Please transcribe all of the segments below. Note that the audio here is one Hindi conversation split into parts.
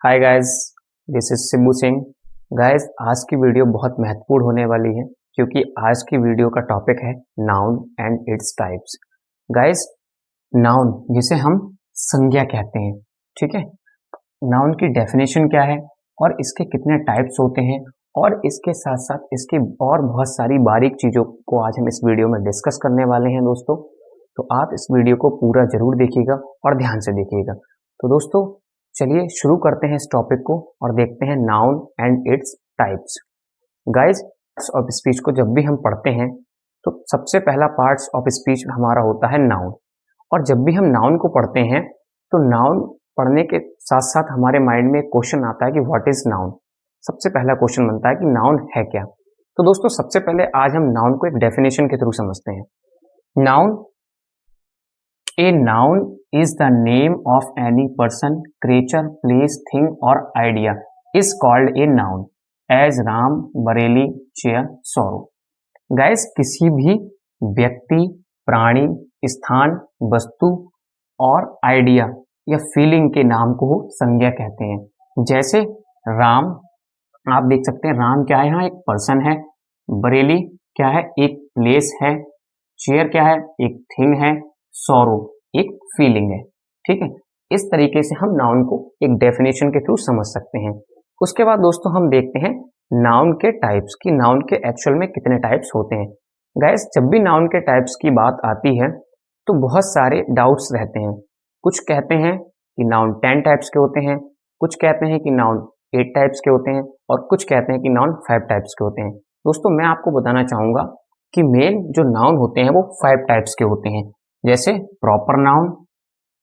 Hi guys, this is Shibu Singh. Guys, आज की वीडियो बहुत महत्वपूर्ण होने वाली है क्योंकि आज की वीडियो का टॉपिक है noun and its types. Guys, noun जिसे हम संज्ञा कहते हैं, ठीक है। नाउन की डेफिनेशन क्या है और इसके कितने टाइप्स होते हैं और इसके साथ साथ इसकी और बहुत सारी बारीक चीज़ों को आज हम इस वीडियो में डिस्कस करने वाले हैं दोस्तों। तो आप इस वीडियो को पूरा जरूर देखिएगा और ध्यान से देखिएगा। तो दोस्तों, चलिए शुरू करते हैं इस टॉपिक को और देखते हैं noun and its types. Guys, parts of speech को जब भी हम पढ़ते हैं तो सबसे पहला पार्ट्स ऑफ स्पीच हमारा होता है नाउन। और जब भी हम नाउन को पढ़ते हैं तो नाउन पढ़ने के साथ साथ हमारे माइंड में एक क्वेश्चन आता है कि व्हाट इज नाउन। सबसे पहला क्वेश्चन बनता है कि नाउन है क्या। तो दोस्तों, सबसे पहले आज हम नाउन को एक डेफिनेशन के थ्रू समझते हैं। Noun, A noun is the name of any person, creature, place, thing or idea is called a noun as Ram, Bareli, chair, sorrow. Guys, किसी भी व्यक्ति, प्राणी, स्थान, वस्तु और आइडिया या फीलिंग के नाम को संज्ञा कहते हैं। जैसे राम, आप देख सकते हैं राम क्या है, यहाँ एक पर्सन है। बरेली क्या है, एक प्लेस है। चेयर क्या है, एक थिंग है। सॉरो एक फीलिंग है, ठीक है। इस तरीके से हम नाउन को एक डेफिनेशन के थ्रू समझ सकते हैं। उसके बाद दोस्तों हम देखते हैं नाउन के टाइप्स कि नाउन के एक्चुअल में कितने टाइप्स होते हैं। गाइस, जब भी नाउन के टाइप्स की बात आती है तो बहुत सारे डाउट्स रहते हैं। कुछ कहते हैं कि नाउन 10 टाइप्स के होते हैं, कुछ कहते हैं कि नाउन 8 टाइप्स के होते हैं और कुछ कहते हैं कि नाउन 5 टाइप्स के होते हैं। दोस्तों, मैं आपको बताना चाहूंगा कि मेन जो नाउन होते हैं वो 5 टाइप्स के होते हैं। जैसे proper noun,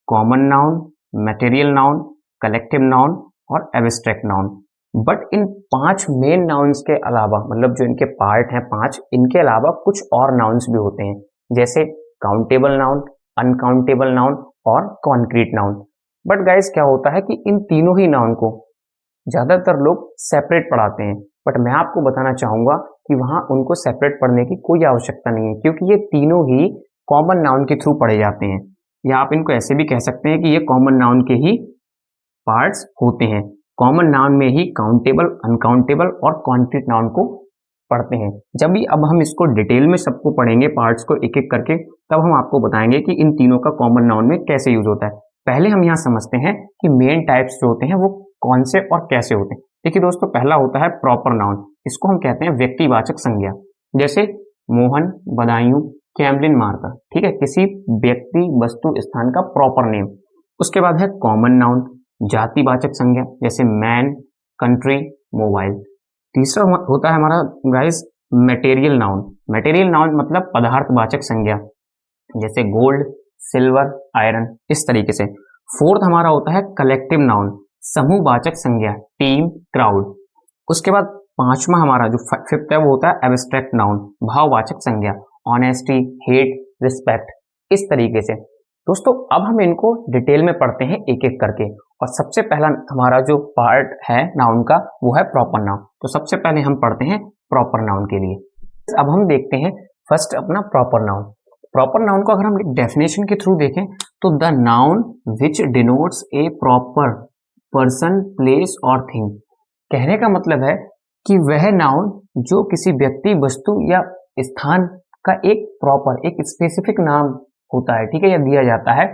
common noun, material noun, collective noun और abstract noun. But in 5 main nouns के अलावा, मतलब जो इनके पार्ट हैं 5, इनके अलावा कुछ और नाउन्स भी होते हैं। जैसे काउंटेबल नाउन, अनकाउंटेबल नाउन और कॉन्क्रीट नाउन। बट गाइस, क्या होता है कि इन तीनों ही नाउन को ज्यादातर लोग सेपरेट पढ़ाते हैं। बट मैं आपको बताना चाहूंगा कि वहां उनको सेपरेट पढ़ने की कोई आवश्यकता नहीं है, क्योंकि ये तीनों ही कॉमन नाउन के थ्रू पढ़े जाते हैं। या आप इनको ऐसे भी कह सकते हैं कि ये कॉमन नाउन के ही पार्ट्स होते हैं। कॉमन नाउन में ही काउंटेबल, अनकाउंटेबल और कॉन्क्रीट नाउन को पढ़ते हैं। जब भी अब हम इसको डिटेल में सबको पढ़ेंगे, पार्ट्स को एक एक करके, तब हम आपको बताएंगे कि इन तीनों का कॉमन नाउन में कैसे यूज होता है। पहले हम यहाँ समझते हैं कि मेन टाइप्स जो होते हैं वो कौन से और कैसे होते हैं। देखिए दोस्तों, पहला होता है प्रॉपर नाउन। इसको हम कहते हैं व्यक्तिवाचक संज्ञा। जैसे मोहन, बदायूं, कैमलिन मार्कर, ठीक है, किसी व्यक्ति, वस्तु, स्थान का प्रॉपर नेम। उसके बाद है कॉमन नाउन, जातिवाचक संज्ञा। जैसे मैन, कंट्री, मोबाइल। तीसरा होता है हमारा guys material noun. Material noun मतलब पदार्थवाचक संज्ञा, जैसे गोल्ड, सिल्वर, आयरन, इस तरीके से। फोर्थ हमारा होता है कलेक्टिव नाउन, समूहवाचक संज्ञा, टीम, क्राउड। उसके बाद पांचवा हमारा जो फिफ्थ है वो होता है एब्स्ट्रैक्ट नाउन, भाववाचक संज्ञा, ऑनेस्टी, हेट, रिस्पेक्ट, इस तरीके से। दोस्तों, अब हम इनको डिटेल में पढ़ते हैं एक एक करके। और सबसे पहला हमारा जो पार्ट है नाउन का वो है प्रॉपर नाउन। तो सबसे पहले हम पढ़ते हैं प्रॉपर नाउन के लिए। अब हम देखते हैं फर्स्ट अपना प्रॉपर नाउन। प्रॉपर नाउन को अगर हम डेफिनेशन के थ्रू देखें तो the noun which denotes A proper person, place और थिंग। कहने का मतलब है कि वह नाउन जो किसी व्यक्ति, वस्तु या स्थान का एक प्रॉपर, एक स्पेसिफिक नाम होता है, ठीक है, या दिया जाता है,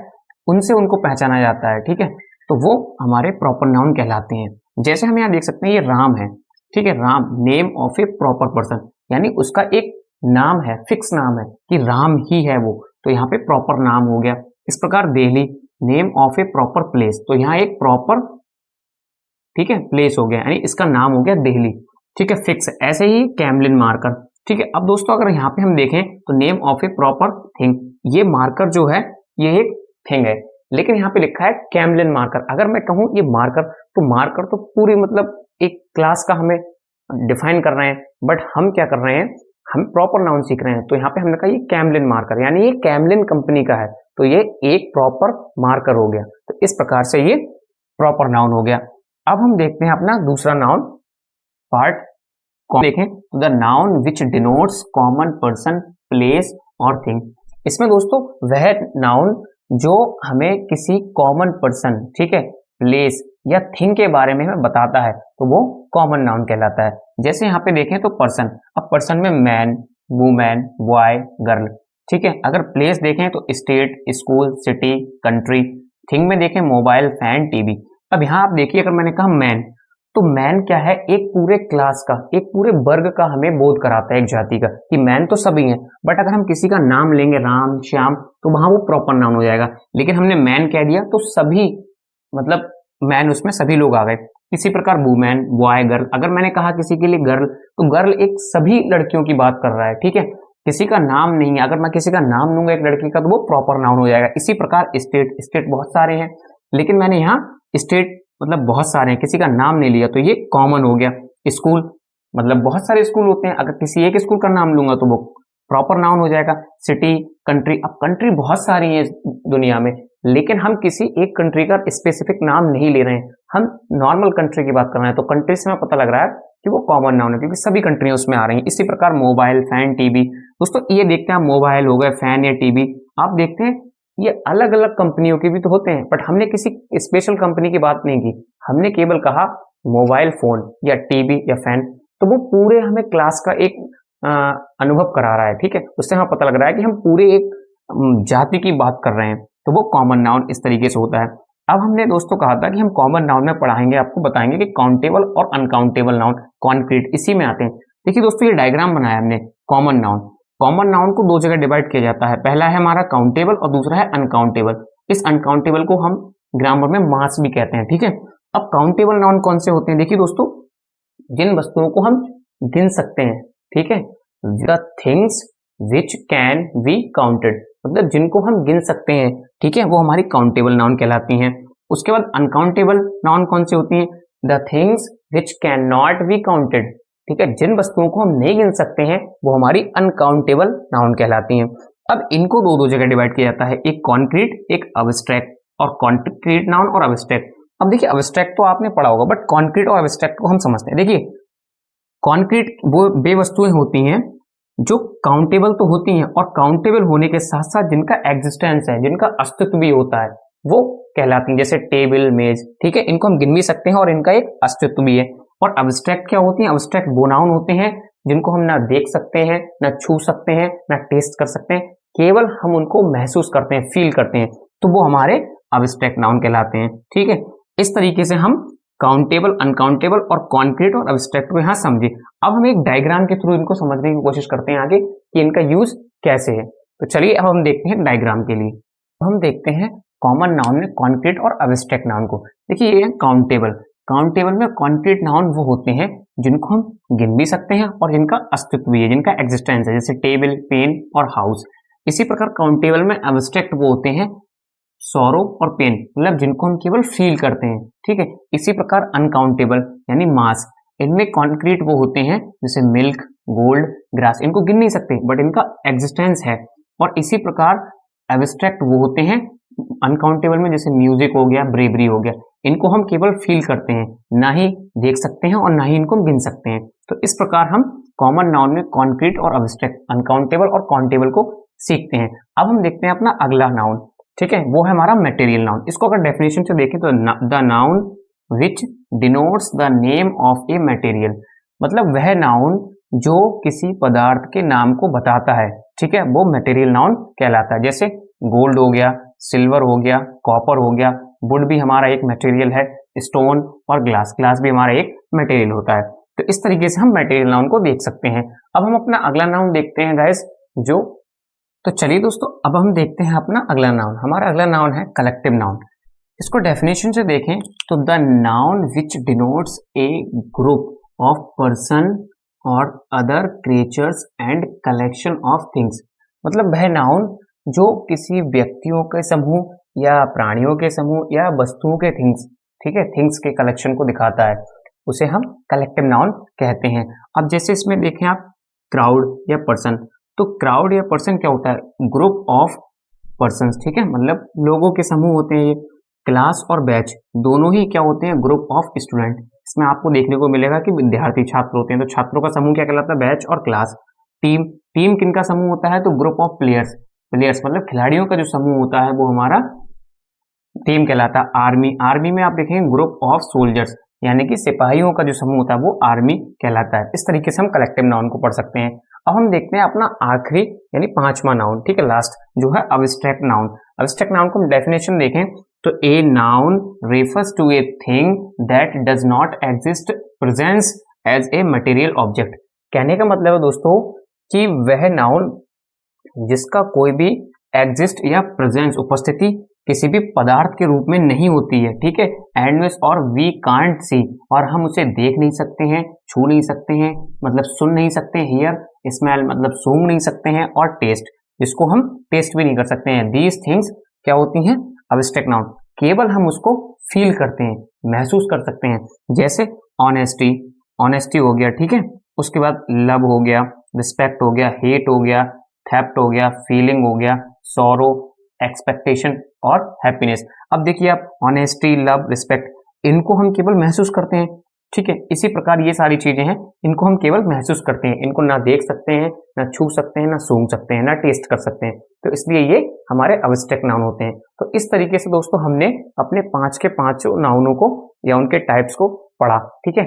उनसे उनको पहचाना जाता है, ठीक है, तो वो हमारे प्रॉपर नाउन कहलाते हैं। जैसे हम यहाँ देख सकते हैं ये राम है, ठीक है, Ram name of A proper person, यानी उसका एक नाम है, फिक्स नाम है कि राम ही है वो, तो यहाँ पे प्रॉपर नाम हो गया। इस प्रकार Delhi name of A proper place, तो यहाँ एक प्रॉपर, ठीक है, प्लेस हो गया, यानी इसका नाम हो गया दिल्ली, ठीक है, फिक्स। ऐसे ही कैमलिन मार्कर, ठीक है। अब दोस्तों अगर यहाँ पे हम देखें तो name of A proper thing, ये मार्कर जो है ये एक थिंग है, लेकिन यहाँ पे लिखा है कैमलिन मार्कर। अगर मैं कहूँ ये मार्कर, तो मार्कर तो पूरी मतलब एक क्लास का हमें डिफाइन कर रहे हैं, बट हम क्या कर रहे हैं, हम प्रॉपर नाउन सीख रहे हैं। तो यहाँ पे हमने कहा ये कैमलिन मार्कर, यानी ये कैमलिन कंपनी का है, तो ये एक प्रॉपर मार्कर हो गया। तो इस प्रकार से ये प्रॉपर नाउन हो गया। अब हम देखते हैं अपना दूसरा नाउन पार्ट, देखें the noun which denotes common person, place और थिंग। इसमें दोस्तों वह नाउन जो हमें किसी कॉमन पर्सन, ठीक है, प्लेस या थिंग के बारे में हमें बताता है तो वो कॉमन नाउन कहलाता है। जैसे यहाँ पे देखें तो पर्सन, अब पर्सन में मैन, वुमेन, बॉय, गर्ल, ठीक है। अगर प्लेस देखें तो state, school, city, country. Thing में देखें मोबाइल, फैन, टीवी। अब यहाँ आप देखिए, अगर मैंने कहा मैन, तो मैन क्या है, एक पूरे क्लास का, एक पूरे वर्ग का हमें बोध कराता है, एक जाति का, कि मैन तो सभी हैं। बट अगर हम किसी का नाम लेंगे राम, श्याम, तो वहां वो प्रॉपर नाउन हो जाएगा। लेकिन हमने मैन कह दिया तो सभी, मतलब मैन उसमें सभी लोग आ गए। इसी प्रकार वुमेन, बॉय, गर्ल। अगर मैंने कहा किसी के लिए गर्ल, तो गर्ल एक सभी लड़कियों की बात कर रहा है, ठीक है। किसी का नाम नहीं है, अगर मैं किसी का नाम लूंगा एक लड़की का, तो वो प्रॉपर नाउन हो जाएगा। इसी प्रकार स्टेट, स्टेट बहुत सारे हैं, लेकिन मैंने यहाँ स्टेट मतलब बहुत सारे हैं, किसी का नाम नहीं लिया, तो ये कॉमन हो गया। स्कूल, मतलब बहुत सारे स्कूल होते हैं, अगर किसी एक स्कूल का नाम लूंगा तो वो प्रॉपर नाउन हो जाएगा। सिटी, कंट्री, अब कंट्री बहुत सारी है दुनिया में, लेकिन हम किसी एक कंट्री का स्पेसिफिक नाम नहीं ले रहे हैं, हम नॉर्मल कंट्री की बात कर रहे हैं, तो कंट्री से हमें पता लग रहा है कि वो कॉमन नाउन है, क्योंकि सभी कंट्रियां उसमें आ रही हैं। इसी प्रकार मोबाइल, फैन, टीवी। दोस्तों ये देखते हैं, मोबाइल हो गए, फैन या टीवी, आप देखते हैं ये अलग अलग कंपनियों के भी तो होते हैं, बट हमने किसी स्पेशल कंपनी की बात नहीं की, हमने केवल कहा मोबाइल फोन या टीवी या फैन, तो वो पूरे हमें क्लास का एक अनुभव करा रहा है, ठीक है। उससे हमें पता लग रहा है कि हम पूरे एक जाति की बात कर रहे हैं, तो वो कॉमन नाउन इस तरीके से होता है। अब हमने दोस्तों कहा था कि हम कॉमन नाउन में पढ़ाएंगे, आपको बताएंगे कि काउंटेबल और अनकाउंटेबल नाउन, कॉन्क्रीट, इसी में आते हैं। देखिए दोस्तों, ये डायग्राम बनाया हमने कॉमन नाउन। कॉमन नाउन को दो जगह डिवाइड किया जाता है, पहला है हमारा काउंटेबल और दूसरा है अनकाउंटेबल। इस अनकाउंटेबल को हम ग्रामर में मास भी कहते हैं, ठीक है। अब काउंटेबल नाउन कौन से होते हैं, देखिए दोस्तों, जिन वस्तुओं को हम गिन सकते हैं, ठीक है, the things which can be counted, मतलब जिनको हम गिन सकते हैं, ठीक है, वो हमारी काउंटेबल नाउन कहलाती हैं। उसके बाद अनकाउंटेबल नाउन कौन सी होती हैं, the things which can not be counted, ठीक है, जिन वस्तुओं को हम नहीं गिन सकते हैं वो हमारी अनकाउंटेबल नाउन कहलाती हैं। अब इनको दो दो जगह डिवाइड किया जाता है, एक कॉन्क्रीट, एक अब्स्ट्रैक्ट, और कॉन्क्रीट नाउन और अब्स्ट्रैक्ट। अब देखिए, अब्स्ट्रैक्ट तो आपने पढ़ा होगा, बट कॉन्क्रीट और अब्स्ट्रैक्ट को हम समझते हैं। देखिए, कॉन्क्रीट वो वे वस्तुएं होती हैं जो काउंटेबल तो होती हैं, और काउंटेबल होने के साथ साथ जिनका एग्जिस्टेंस है, जिनका अस्तित्व भी होता है, वो कहलाती हैं। जैसे टेबल, मेज, ठीक है, इनको हम गिन भी सकते हैं और इनका एक अस्तित्व भी है। और अब्स्ट्रैक्ट क्या होती हैं, अब्स्ट्रैक्ट वो नाउन होते हैं जिनको हम ना देख सकते हैं, ना छू सकते हैं, ना टेस्ट कर सकते हैं, केवल हम उनको महसूस करते हैं, फील करते हैं, तो वो हमारे अब्स्ट्रैक्ट नाउन कहलाते हैं, ठीक है। इस तरीके से हम काउंटेबल, अनकाउंटेबल और कॉन्क्रीट और अब्स्ट्रैक्ट को यहाँ समझे। अब हम एक डायग्राम के थ्रू इनको समझने की कोशिश करते हैं आगे कि इनका यूज कैसे है। तो चलिए अब हम देखते हैं डायग्राम के लिए। हम देखते हैं कॉमन नाउन में कॉन्क्रीट और अब्स्ट्रैक्ट नाउन को। देखिए, ये है काउंटेबल। काउंटेबल में कॉन्क्रीट नाउन वो होते हैं जिनको हम गिन भी सकते हैं और जिनका अस्तित्व भी है, जिनका एग्जिस्टेंस है, जैसे टेबल, पेन और हाउस। इसी प्रकार काउंटेबल में अब्स्ट्रैक्ट वो होते हैं सौरो और पेन, मतलब जिनको हम केवल फील करते हैं, ठीक है। इसी प्रकार अनकाउंटेबल यानी मास, इनमें कॉन्क्रीट वो होते हैं जैसे मिल्क, गोल्ड, ग्रास, इनको गिन नहीं सकते बट इनका एग्जिस्टेंस है। और इसी प्रकार एब्स्ट्रैक्ट वो होते हैं अनकाउंटेबल में, जैसे म्यूजिक हो गया, ब्रेवरी हो गया, इनको हम केवल फील करते हैं, ना ही देख सकते हैं और ना ही इनको गिन सकते हैं। तो इस प्रकार हम कॉमन नाउन में कॉन्क्रीट और अब्स्ट्रैक्ट, अनकाउंटेबल और काउंटेबल को सीखते हैं। अब हम देखते हैं अपना अगला नाउन, ठीक है, वो है हमारा मटेरियल नाउन। इसको अगर डेफिनेशन से देखें तो the noun which denotes the name of a material, मतलब वह नाउन जो किसी पदार्थ के नाम को बताता है, ठीक है, वो मटेरियल नाउन कहलाता है। जैसे गोल्ड हो गया, सिल्वर हो गया, कॉपर हो गया, वुड भी हमारा एक मटेरियल है, स्टोन और ग्लास, ग्लास भी हमारा एक मटेरियल होता है। तो इस तरीके से हम मटेरियल नाउन को देख सकते हैं। अब हम अपना अगला नाउन देखते हैं गाइस, जो तो चलिए दोस्तों, अब हम देखते हैं अपना अगला नाउन। हमारा अगला नाउन है कलेक्टिव नाउन। इसको डेफिनेशन से देखें तो the noun which denotes a group of person और other creatures and collection of things, मतलब वह नाउन जो किसी व्यक्तियों के समूह या प्राणियों के समूह या वस्तुओं के थिंग्स, ठीक है, थिंग्स के कलेक्शन को दिखाता है, उसे हम कलेक्टिव नाउन कहते हैं। अब जैसे इसमें देखें आप क्राउड या पर्सन, तो क्राउड या पर्सन क्या होता है, ग्रुप ऑफ पर्सन्स, ठीक है, मतलब लोगों के समूह होते हैं ये। क्लास और बैच दोनों ही क्या होते हैं, ग्रुप ऑफ स्टूडेंट। इसमें आपको देखने को मिलेगा कि विद्यार्थी, छात्र होते हैं, तो छात्रों का समूह क्या कहलाता है, बैच और क्लास। टीम, टीम किनका समूह होता है, तो ग्रुप ऑफ प्लेयर्स, प्लेयर्स मतलब खिलाड़ियों का जो समूह होता है वो हमारा टीम कहलाता है। आर्मी, आर्मी में आप देखेंगे ग्रुप ऑफ सोल्जर्स, यानी कि सिपाहियों का जो समूह होता है वो आर्मी कहलाता है। इस तरीके से हम कलेक्टिव नाउन को पढ़ सकते हैं। अब हम देखते हैं अपना आखिरी यानी पांचवा नाउन, ठीक है, लास्ट, जो है अब्स्ट्रैक्ट नाउन। अब्स्ट्रैक्ट नाउन को हम डेफिनेशन देखें तो a noun refers to a thing that does not exist presence as a material object. कहने का मतलब है दोस्तों कि वह नाउन जिसका कोई भी एग्जिस्ट या प्रेजेंस उपस्थिति किसी भी पदार्थ के रूप में नहीं होती है, ठीक है, एंड में और वी कांट सी, और हम उसे देख नहीं सकते हैं, छू नहीं सकते हैं, मतलब सुन नहीं सकते, हियर, स्मेल मतलब सूंघ नहीं सकते हैं, और टेस्ट, जिसको हम टेस्ट भी नहीं कर सकते हैं। दीज थिंग्स क्या होती हैं? Abstract noun. केवल हम उसको फील करते हैं, महसूस कर सकते हैं। जैसे ऑनेस्टी, ऑनेस्टी हो गया, ठीक है, उसके बाद लव हो गया, रिस्पेक्ट हो गया, हेट हो गया, थेफ्ट हो गया, फीलिंग हो गया, सॉरो, एक्सपेक्टेशन और हैप्पीनेस। अब देखिए आप, ऑनेस्टी, लव, रिस्पेक्ट, इनको हम केवल महसूस करते हैं, ठीक है। इसी प्रकार ये सारी चीजें हैं, इनको हम केवल महसूस करते हैं, इनको ना देख सकते हैं, ना छू सकते हैं, ना सूंघ सकते हैं, ना टेस्ट कर सकते हैं, तो इसलिए ये हमारे अब्स्ट्रैक्ट नाउन होते हैं। तो इस तरीके से दोस्तों हमने अपने 5 के 5 नाउनों को या उनके टाइप्स को पढ़ा, ठीक है।